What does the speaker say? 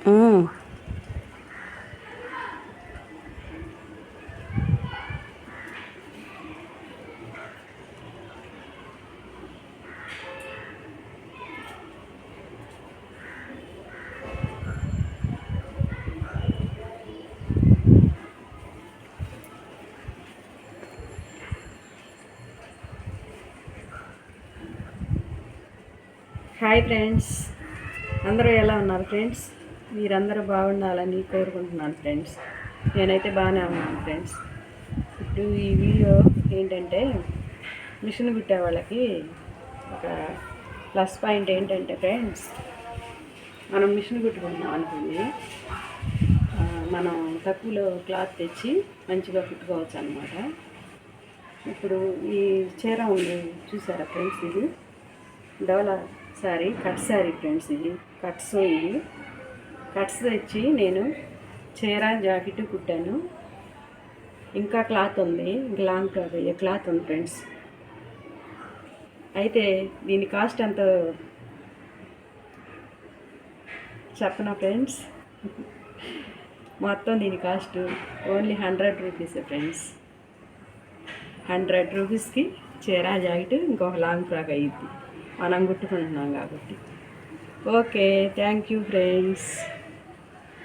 Hi friends, అందరూ ఎలా ఉన్నారు ఫ్రెండ్స్? మీరందరూ బాగుండాలని కోరుకుంటున్నాను ఫ్రెండ్స్. నేనైతే బాగానే ఉన్నాను ఫ్రెండ్స్. ఇప్పుడు ఈ వీడియో ఏంటంటే, మిషన్ కుట్టే వాళ్ళకి ఒక ప్లస్ పాయింట్ ఏంటంటే ఫ్రెండ్స్, మనం మిషన్ కుట్టుకుంటున్నాం అనుకోండి, మనం తక్కువలో క్లాత్ తెచ్చి మంచిగా కుట్టుకోవచ్చు అనమాట. ఇప్పుడు ఈ చీర ఉంది చూసారా ఫ్రెండ్స్, ఇది డోలా శారీ, కట్ శారీ ఫ్రెండ్స్. ఇది కట్స్ తెచ్చి నేను చీర జాకెట్ కుట్టాను. ఇంకా క్లాత్ ఉంది, లాంగ్ క్లాత్ అయ్యే క్లాత్ ఉంది ఫ్రెండ్స్. అయితే దీని కాస్ట్ ఎంతో చెప్పనా ఫ్రెండ్స్? మొత్తం దీని కాస్ట్ ఓన్లీ 100 రూపీస్ ఫ్రెండ్స్. 100 రూపీస్కి చీర జాకెట్ ఇంకొక లాంగ్ ఫ్రాక్ అయ్యిద్ది, మనం కుట్టుకుంటున్నాం కాబట్టి. Okay, thank you friends.